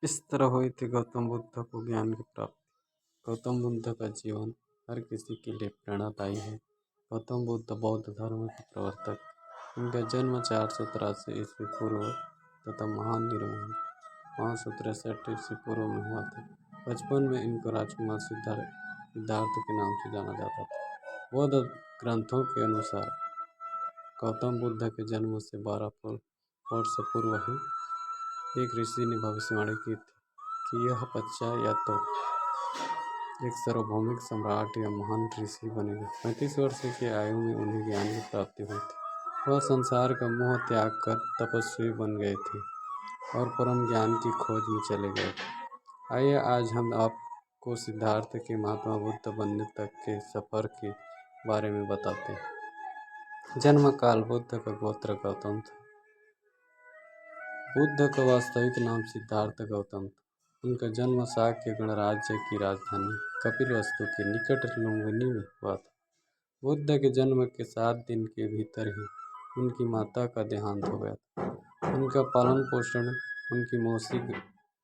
इस तरह हुई थी गौतम बुद्ध को ज्ञान की प्राप्ति। गौतम बुद्ध का जीवन हर किसी के लिए प्रेरणादायी है। गौतम बुद्ध बौद्ध धर्म के प्रवर्तक। इनका जन्म 483 ईस्वी पूर्व तथा महान निर्वाण 563 ईस्वी पूर्व में हुआ था। बचपन में इनको राजकुमार सिद्धार्थ के नाम से जाना जाता था। बौद्ध ग्रंथों के अनुसार गौतम बुद्ध के जन्म से 12 वर्ष पूर्व ही एक ऋषि ने भविष्यवाणी की थी कि यह बच्चा या तो एक सार्वभौमिक सम्राट या महान ऋषि बनेगा। 35 वर्ष की आयु में उन्हें ज्ञान की प्राप्ति हुई थी। वह संसार का मोह त्याग कर तपस्वी बन गए थे और परम ज्ञान की खोज में चले गए थे। आइए आज हम आपको सिद्धार्थ के महात्मा बुद्ध बनने तक के सफ़र के बारे में बताते हैं। जन्म काल बुद्ध का गोत्र गौतम था। बुद्ध का वास्तविक नाम सिद्धार्थ गौतम था। उनका जन्म शाक्य गणराज्य की राजधानी कपिलवस्तु के निकट लुम्बिनी में हुआ था। बुद्ध के जन्म के 7 दिन के भीतर ही उनकी माता का देहांत हो गया था। उनका पालन पोषण उनकी मौसी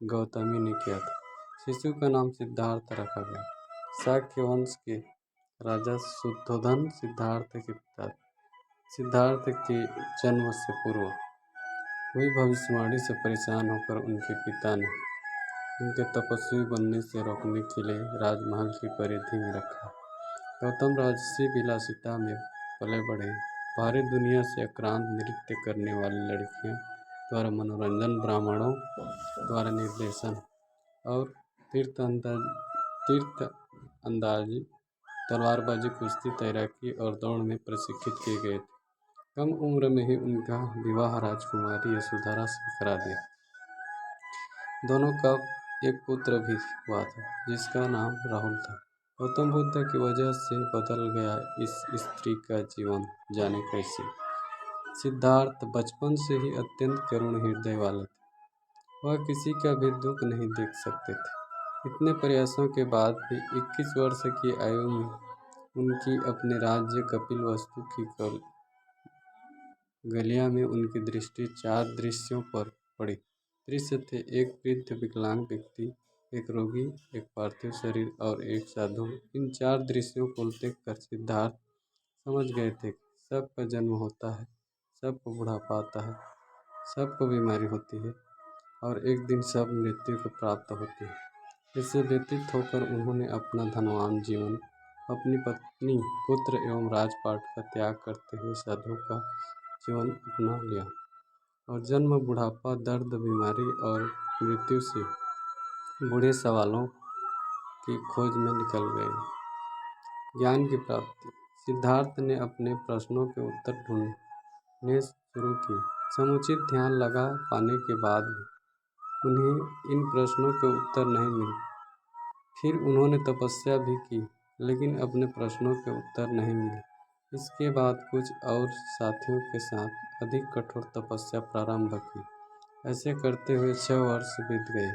गौतमी ने किया था। शिशु का नाम सिद्धार्थ रखा गया। शाक्य वंश के राजा शुद्धोधन सिद्धार्थ के पिता थे। सिद्धार्थ के जन्म से पूर्व हुई भविष्यवाणी से परेशान होकर उनके पिता ने उनके तपस्वी बनने से रोकने के लिए राजमहल की परिधि में रखा। गौतम राजसी विलासिता में पले बढ़े। बाहरी दुनिया से आक्रांत नृत्य करने वाली लड़कियों द्वारा मनोरंजन, ब्राह्मणों द्वारा निर्देशन और तीर्थ अंदाजी, तलवारबाजी, कुश्ती, तैराकी और दौड़ में प्रशिक्षित किए गए थे। कम उम्र में ही उनका विवाह राजकुमारी यशोधरा से करा दिया। दोनों का एक पुत्र भी हुआ था जिसका नाम राहुल था। गौतम बुद्ध की वजह से बदल गया इस स्त्री का जीवन, जाने कैसे। सिद्धार्थ बचपन से ही अत्यंत करुण हृदय वाले थे। वह किसी का भी दुख नहीं देख सकते थे। इतने प्रयासों के बाद भी 21 वर्ष की आयु में उनकी अपने राज्य कपिलवस्तु की गलिया में उनकी दृष्टि 4 दृश्यों पर पड़ी। दृश्य थे एक वृद्ध विकलांग व्यक्ति, एक रोगी, एक पार्थिव शरीर और एक साधु। इन 4 दृश्यों को देखकर सिद्धार्थ समझ गए थे कि सबका जन्म होता है, सबको बुढ़ापा आता है, सबको बीमारी होती है और एक दिन सब मृत्यु को प्राप्त होती है। इससे व्यतीत होकर उन्होंने अपना धनवान जीवन, अपनी पत्नी, पुत्र एवं राजपाट का त्याग करते हुए साधु का जीवन अपना लिया और जन्म, बुढ़ापा, दर्द, बीमारी और मृत्यु से बूढ़े सवालों की खोज में निकल गए। ज्ञान की प्राप्ति। सिद्धार्थ ने अपने प्रश्नों के उत्तर ढूंढने शुरू किए। समुचित ध्यान लगा पाने के बाद भी उन्हें इन प्रश्नों के उत्तर नहीं मिले। फिर उन्होंने तपस्या भी की लेकिन अपने प्रश्नों के उत्तर नहीं मिले। इसके बाद कुछ और साथियों के साथ अधिक कठोर तपस्या प्रारंभ की। ऐसे करते हुए 6 वर्ष बीत गए।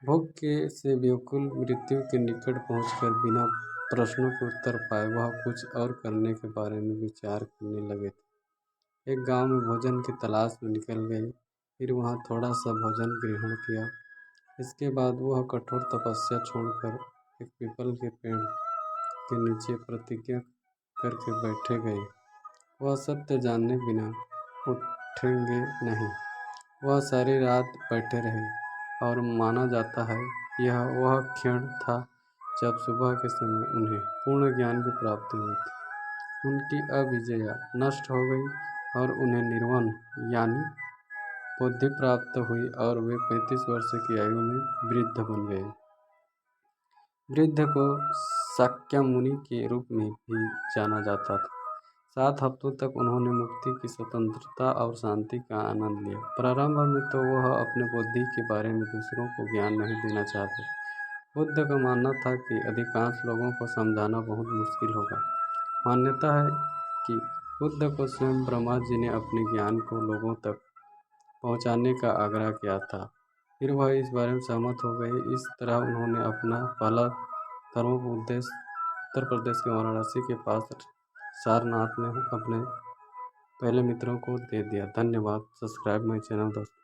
भूख से व्याकुल मृत्यु के निकट पहुंचकर बिना प्रश्नों के उत्तर पाए वह कुछ और करने के बारे में विचार करने लगे थे। एक गांव में भोजन की तलाश में निकल गए। फिर वहां थोड़ा सा भोजन ग्रहण किया। इसके बाद वह कठोर तपस्या छोड़कर एक पीपल के पेड़ के नीचे प्रतिज्ञा करके बैठे गए। वह सत्य जाने बिना उठेंगे नहीं। वह सारी रात बैठे रहे और माना जाता है यह वह क्षण था जब सुबह के समय उन्हें पूर्ण ज्ञान की प्राप्ति हुई थी। उनकी अविजया नष्ट हो गई और उन्हें निर्वाण यानी बुद्धि प्राप्त हुई और वे 35 वर्ष की आयु में वृद्ध बन गए। वृद्ध को शाक्यमुनि के रूप में भी जाना जाता था। 7 हफ्तों तक उन्होंने मुक्ति की स्वतंत्रता और शांति का आनंद लिया। प्रारंभ में तो वह अपने बुद्धि के बारे में दूसरों को ज्ञान नहीं देना चाहते। बुद्ध का मानना था कि अधिकांश लोगों को समझाना बहुत मुश्किल होगा। मान्यता है कि बुद्ध को स्वयं ब्रह्मा जी ने अपने ज्ञान को लोगों तक पहुंचाने का आग्रह किया था। फिर वह इस बारे में सहमत हो गए। इस तरह उन्होंने अपना पहला धर्मोपदेश उत्तर प्रदेश के वाराणसी के पास सारनाथ में अपने पहले मित्रों को दे दिया। धन्यवाद। सब्सक्राइब माय चैनल दोस्तों।